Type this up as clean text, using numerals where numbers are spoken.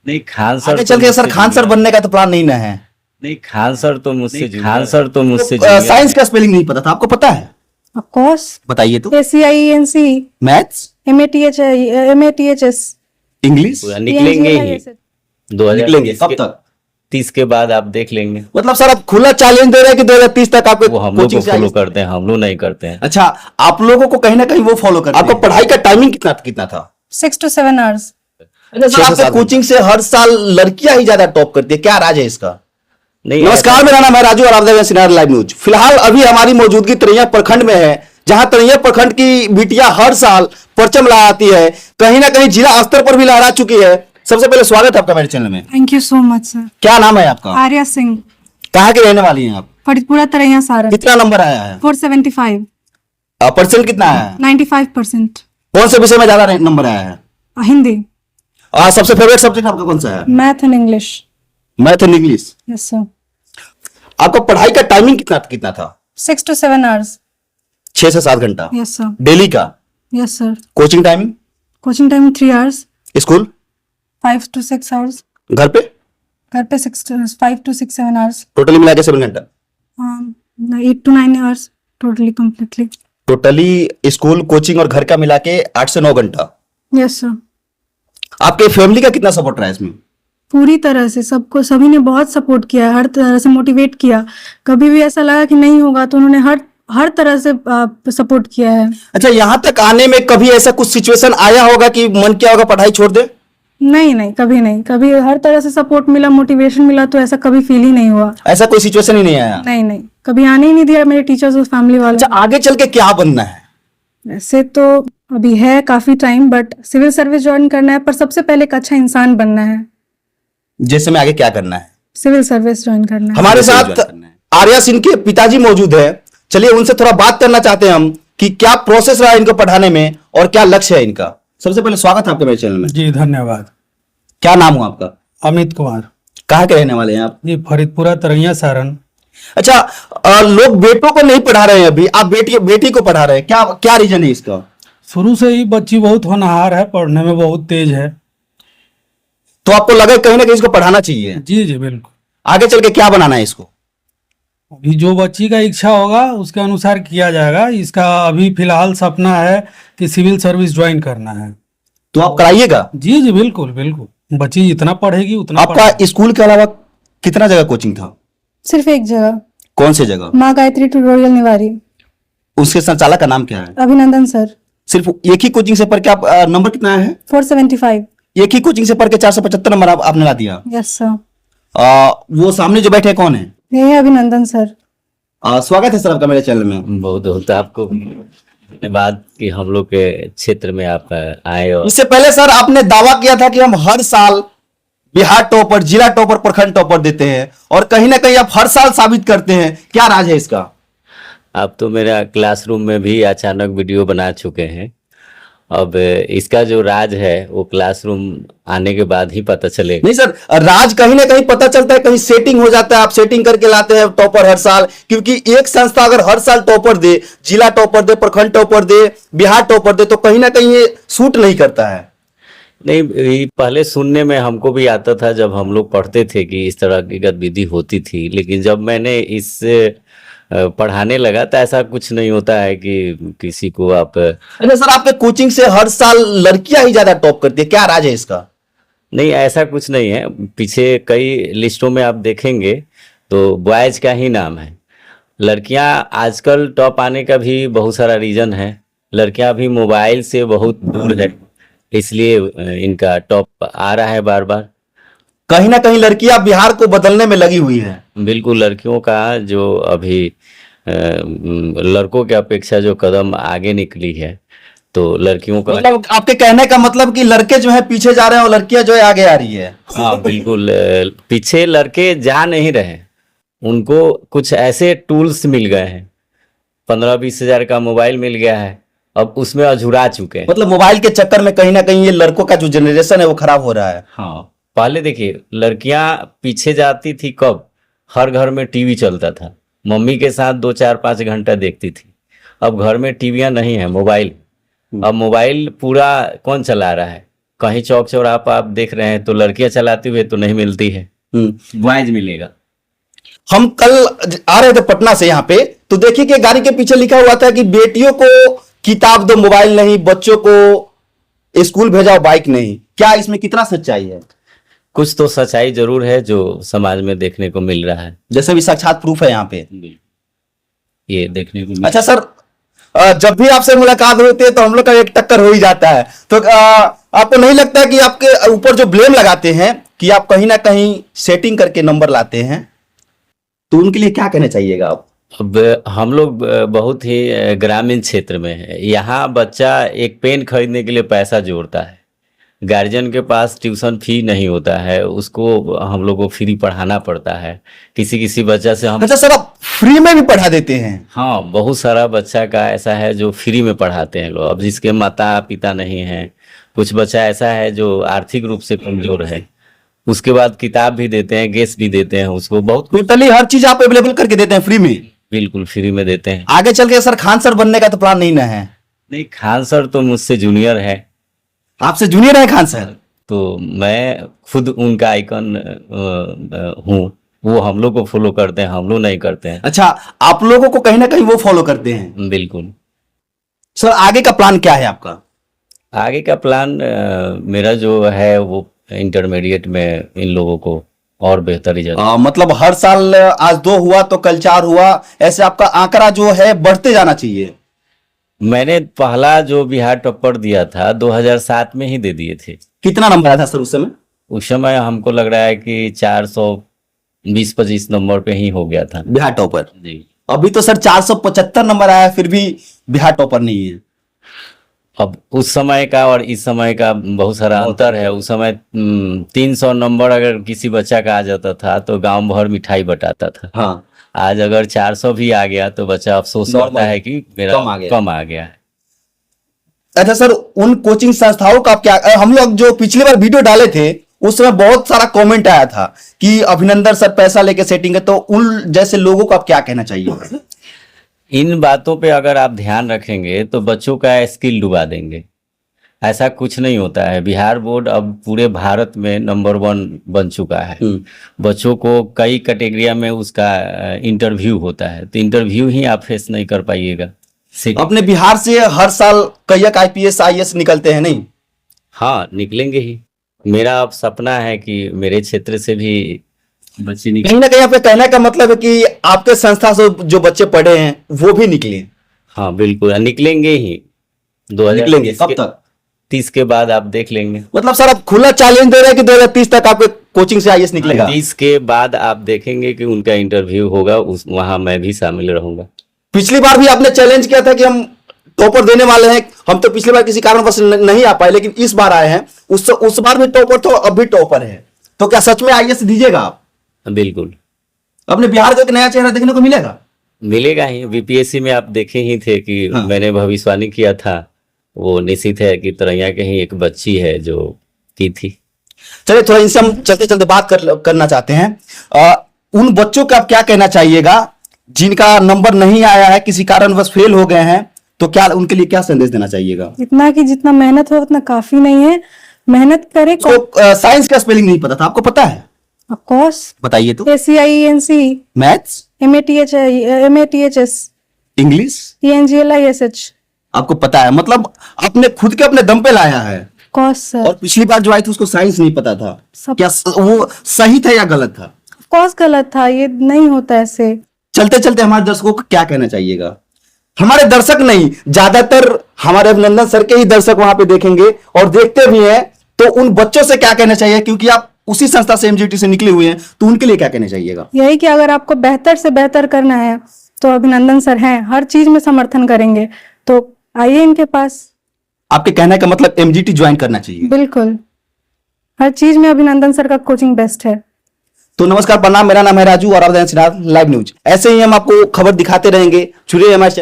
नहीं खान सर आगे चल के सर खान सर बनने का तो प्लान नहीं ना है? नहीं खान सर तो मुझसे साइंस का स्पेलिंग नहीं पता था, आपको पता है? Of course. बताइए तो। SCIENC. Maths, MATHS. इंग्लिश निकलेंगे ही 2030 निकलेंगे कब तक? के बाद आप देख लेंगे। मतलब सर आप खुला चैलेंज दे रहे हैं कि 2030 तक आपको वो हम लोग को कोचिंग से फॉलो आगे- करते हैं, हम लोग नहीं करते हैं। अच्छा, आप लोगों को कहीं ना कहीं वो फॉलो करते हैं। आपको पढ़ाई का टाइमिंग कितना कितना था? 6 to 7 hours. अच्छा सर, आपके कोचिंग से हर साल लड़कियां ही ज्यादा टॉप करती है, क्या राज है इसका? नहीं नमस्कार, मेरा नाम है राजू और आप देख रहे हैं सिनार लाइव न्यूज। फिलहाल अभी हमारी मौजूदगी तरैया प्रखंड में है, जहां तरैया प्रखंड की बिटिया हर साल परचम लहराती है, कहीं ना कहीं जिला स्तर पर भी लहरा चुकी है। सबसे पहले स्वागत है आपका मेरे चैनल में। Thank you so much, sir. क्या नाम है आपका? आर्या सिंह, कहाँ के रहने वाली हैं आप? फरीदपुरा तरैया सारण. कितना नंबर आया है? 475. परसेंट कितना आया है? 95%. कौन से विषय में ज्यादा नंबर आया है? हिंदी. सबसे फेवरेट सब्जेक्ट आपका कौन सा है? Math and English. Math and English. Yes sir. आपका पढ़ाई का टाइमिंग कितना कितना था? 6 to 7 hours. 6 से 7 घंटा यस सर. डेली का? Yes sir. Coaching timing? Coaching time 3 hours. School? 5 to 6 hours. घर पे? घर पे 5 to 6 7 hours. टोटली मिला के 7 घंटा? 8 to 9 hours. Totally completely. Totally school coaching और घर का मिला के 8 से 9 घंटा। Yes sir. आपके फैमिली का कितना सपोर्ट रहा है इसमें? पूरी तरह से सबको, सभी ने बहुत सपोर्ट किया, हर तरह से मोटिवेट किया. कभी भी ऐसा लगा कि नहीं होगा तो उन्होंने हर तरह से सपोर्ट किया है. अच्छा, यहाँ तक आने में कभी ऐसा कुछ सिचुएशन आया होगा कि मन किया होगा पढ़ाई छोड़ दे? नहीं, कभी नहीं. कभी हर तरह से सपोर्ट मिला, मोटिवेशन मिला, तो ऐसा कभी फील ही नहीं हुआ. ऐसा कोई सिचुएशन ही नहीं आया? नहीं, कभी आने ही नहीं दिया मेरे टीचर्स और फैमिली वाले. अच्छा, आगे चल के क्या बनना है? वैसे तो अभी है काफी time, but civil service join करना है, पर सबसे पहले एक अच्छा इंसान बनना है. जैसे में आगे क्या करना है? सिविल सर्विस ज्वाइन करना है. हमारे साथ आर्या सिंह के पिताजी मौजूद है, चलिए उनसे थोड़ा बात करना चाहते हैं हम कि क्या प्रोसेस रहा इनको पढ़ाने में और क्या लक्ष्य है इनका। सबसे पहले स्वागत है आपके मेरे चैनल में। जी धन्यवाद। क्या नाम हुआ आपका? अमित कुमार। कहाँ के रहने वाले हैं आप? जी फरीदपुरा तरैया सारण। अच्छा, लोग बेटों को नहीं पढ़ा रहे हैं अभी, आप बेटी को पढ़ा रहे हैं, क्या क्या रीजन है इसका? शुरू से ही बच्ची बहुत होनहार है, पढ़ने में बहुत तेज है। तो आपको लगा कहीं ना कहीं इसको पढ़ाना चाहिए? जी बिल्कुल। आगे चल के क्या बनाना है इसको? अभी जो बच्ची का इच्छा होगा उसके अनुसार किया जाएगा। इसका अभी फिलहाल सपना है कि सिविल सर्विस ज्वाइन करना है। तो आप कराइएगा? जी बिल्कुल बिल्कुल। बच्ची जितना पढ़ेगी उतना आपका स्कूल के अलावा कितना जगह कोचिंग था? सिर्फ एक जगह। कौन सी जगह? माँ गायत्री ट्यूटोरियल निवारी। उसके संचालक का नाम क्या है? अभिनंदन सर। सिर्फ एक ही कोचिंग से पढ़ के आप नंबर कितना आया है? 475। एक ही कोचिंग से पढ़ के 475 नंबर आपने ला दिया? Yes sir. वो सामने जो बैठे कौन है? ये है अभिनंदन सर। स्वागत है सर आपका मेरे चैनल में। बहुत बहुत आपको धन्यवाद कि हम लोग के क्षेत्र में आप आए। और इससे पहले सर आपने दावा किया था कि हम हर साल बिहार टॉपर, जिला टॉपर, प्रखंड टॉपर देते हैं और कहीं ना कहीं आप हर साल साबित करते हैं, क्या राज है इसका? आप तो मेरा क्लासरूम में भी अचानक वीडियो बना चुके हैं। अब इसका जो राज है वो क्लासरूम आने के बाद ही पता चलेगा। नहीं सर, राज कहीं ना कहीं पता चलता है, कहीं सेटिंग हो जाता है, आप सेटिंग करके लाते हैं टॉपर हर साल। क्योंकि एक संस्था अगर हर साल टॉपर दे, जिला टॉपर दे, प्रखंड टॉपर दे, बिहार टॉपर दे, तो कहीं ना कहीं ये सूट नहीं करता है। नहीं, पहले सुनने में हमको भी आता था जब हम लोग पढ़ते थे कि इस तरह की गतिविधि होती थी, लेकिन जब मैंने इससे पढ़ाने लगा तो ऐसा कुछ नहीं होता है कि किसी को आप। अच्छा सर, आपके कोचिंग से हर साल लड़कियां ही ज्यादा टॉप करती है, क्या राज है इसका? नहीं, ऐसा कुछ नहीं है। पीछे कई लिस्टों में आप देखेंगे तो बॉयज का ही नाम है। लड़कियां आजकल टॉप आने का भी बहुत सारा रीजन है। लड़कियां भी मोबाइल से बहुत दूर है, इसलिए इनका टॉप आ रहा है बार बार। कहीं ना कहीं लड़कियां बिहार को बदलने में लगी हुई हैं। बिल्कुल, लड़कियों का जो अभी लड़कों के अपेक्षा जो कदम आगे निकली है, तो लड़कियों का मतलब आपके कहने का मतलब कि लड़के जो है पीछे जा रहे हैं और लड़कियां जो है आगे आ रही है। हाँ बिल्कुल, पीछे लड़के जा नहीं रहे, उनको कुछ ऐसे टूल्स मिल गए हैं। 15-20 हजार का मोबाइल मिल गया है, अब उसमें अझुरा चुके हैं। मतलब मोबाइल के चक्कर में कहीं ना कहीं ये लड़कों का जो जनरेशन है वो खराब हो रहा है। हाँ, पहले देखिए लड़कियां पीछे जाती थी कब? हर घर में टीवी चलता था, मम्मी के साथ 2-4-5 घंटा देखती थी। अब घर में टीवियां नहीं है, मोबाइल। अब मोबाइल पूरा कौन चला रहा है? कहीं चौक चौराहा पर आप देख रहे हैं तो लड़कियां चलाते हुए तो नहीं मिलती है, बॉयज मिलेगा। हम कल आ रहे थे पटना से यहाँ पे, तो देखिए कि गाड़ी के पीछे लिखा हुआ था कि बेटियों को किताब दो, मोबाइल नहीं, बच्चों को स्कूल भेजाओ, बाइक नहीं। क्या इसमें कितना सच्चाई है? कुछ तो सच्चाई जरूर है जो समाज में देखने को मिल रहा है, जैसे भी साक्षात प्रूफ है यहाँ पे। ये देखने को मिल। अच्छा सर, जब भी आपसे मुलाकात होती है तो हम लोग का एक टक्कर हो ही जाता है, तो आपको नहीं लगता है कि आपके ऊपर जो ब्लेम लगाते हैं कि आप कहीं ना कहीं सेटिंग करके नंबर लाते हैं, तो उनके लिए क्या कहना चाहिएगा आप? अब हम लोग बहुत ही ग्रामीण क्षेत्र में है। यहाँ बच्चा एक पेन खरीदने के लिए पैसा जोड़ता है, गार्जियन के पास ट्यूशन फी नहीं होता है, उसको हम लोग को फ्री पढ़ाना पड़ता है। किसी किसी बच्चा से हम। अच्छा सर, आप फ्री में भी पढ़ा देते हैं? हाँ, बहुत सारा बच्चा का ऐसा है जो फ्री में पढ़ाते हैं लोग। अब जिसके माता पिता नहीं हैं, कुछ बच्चा ऐसा है जो आर्थिक रूप से कमजोर है, उसके बाद किताब भी देते हैं, गैस भी देते हैं उसको, बहुत कुछ टोटली हर चीज आप अवेलेबल करके देते हैं फ्री में? बिल्कुल फ्री में देते हैं। आगे चल के सर खान सर बनने का तो प्लान नहीं ना है? नहीं, खान सर तो मुझसे जूनियर है, आपसे जूनियर है खान सर? तो मैं खुद उनका आइकन हूँ। वो हम लोग को फॉलो करते हैं, हम लोग नहीं करते हैं। अच्छा, आप लोगों को कहीं ना कहीं वो फॉलो करते हैं? बिल्कुल। सर आगे का प्लान क्या है आपका? आगे का प्लान मेरा जो है वो इंटरमीडिएट में इन लोगों को और बेहतर रिजल्ट। मतलब हर साल आज 2 हुआ तो कल 4 हुआ, ऐसे आपका आंकड़ा जो है बढ़ते जाना चाहिए। मैंने पहला जो बिहार टॉपर दिया था 2007 में ही दे दिए थे। कितना नंबर आया था सर उस समय? उस समय हमको लग रहा है कि 420-25 नंबर पे ही हो गया था बिहार टॉपर। जी। अभी तो सर 475 नंबर आया, फिर भी बिहार टॉपर नहीं है। अब उस समय का और इस समय का बहुत सारा अंतर है। उस समय 300 नंबर अगर किसी बच्चा का आ जाता था तो गांव भर मिठाई बटाता था। हाँ। आज अगर 400 भी आ गया तो बच्चा अफसोस करता है कि मेरा कम आ गया है। अच्छा सर, उन कोचिंग संस्थाओं का आप क्या, हम लोग जो पिछली बार वीडियो डाले थे उस समय बहुत सारा कमेंट आया था कि अभिनंदन सर पैसा लेके सेटिंग है, तो उन जैसे लोगों को आप क्या कहना चाहिए? इन बातों पे अगर आप ध्यान रखेंगे तो बच्चों का स्किल डुबा देंगे। ऐसा कुछ नहीं होता है। बिहार बोर्ड अब पूरे भारत में नंबर 1 बन चुका है। बच्चों को कई कैटेगरिया में उसका इंटरव्यू होता है, तो इंटरव्यू ही आप फेस नहीं कर पाइएगा। अपने बिहार से हर साल कई IPS IAS निकलते हैं नहीं? हाँ, निकलेंगे ही। मेरा अब सपना है कि मेरे क्षेत्र से भी बच्चे निकले। कहीं ना कहीं आपका कहने का मतलब है कि आपके संस्था से जो बच्चे पढ़े हैं वो भी निकले? हाँ बिल्कुल, निकलेंगे ही। निकलेंगे कब तक? 30 के बाद आप देख लेंगे। मतलब सर आप खुला चैलेंज दे रहे हैं कि 2030 तक आपके कोचिंग से IAS निकलेगा? 30 के बाद आप देखेंगे कि उनका इंटरव्यू होगा, वहां मैं भी शामिल रहूंगा। पिछली बार भी आपने चैलेंज किया था कि हम टॉपर देने वाले हैं, हम तो पिछली बार किसी कारणवश नहीं आ पाए, लेकिन इस बार आए हैं। उस बार भी टॉपर तो अब भी टॉपर है, तो क्या सच में IAS दीजिएगा आप? बिल्कुल। अपने बिहार का एक नया चेहरा देखने को मिलेगा? मिलेगा ही। BPSC में आप देखे ही थे कि हाँ। मैंने भविष्यवाणी किया था, वो निश्चित है कि तरैया के ही एक बच्ची है जो की थी। चलिए थोड़ा इनसे हम चलते चलते बात करना चाहते हैं। उन बच्चों का आप क्या कहना चाहिएगा जिनका नंबर नहीं आया है, किसी कारणवश फेल हो गए हैं, तो क्या उनके लिए क्या संदेश देना चाहिएगा? इतना कि जितना मेहनत हो उतना काफी नहीं है, मेहनत करे। तो साइंस का स्पेलिंग नहीं पता था, आपको पता है? Of course. बताइए तो। ACIENC, maths, MATHS, English, ENGLISH। आपको पता है, मतलब अपने खुद के अपने दम पे लाया है। Course sir. और पिछली बार जो आई थी उसको साइंस नहीं पता था। सब- क्या वो सही था या गलत था? ऑफ कोर्स गलत था, ये नहीं होता ऐसे। चलते चलते हमारे दर्शकों को क्या कहना चाहिएगा? हमारे दर्शक नहीं, ज्यादातर हमारे अभिनंदन सर के ही दर्शक वहां पे देखेंगे और देखते भी हैं, तो उन बच्चों से क्या कहना चाहिए, क्योंकि आप उसी संस्था से MGT से निकले हुए हैं, तो उनके लिए क्या कहना चाहिएगा? यही कि अगर आपको बेहतर से बेहतर करना है तो अभिनंदन सर हैं, हर चीज में समर्थन करेंगे, तो आइए इनके पास। आपके कहने का मतलब MGT ज्वाइन करना चाहिए? बिल्कुल, हर चीज में अभिनंदन सर का कोचिंग बेस्ट है। तो नमस्कार, प्रणाम, मेरा नाम है राजू और आप देख रहे हैं लाइव न्यूज। ऐसे ही हम आपको खबर दिखाते रहेंगे। जुड़िए हमारे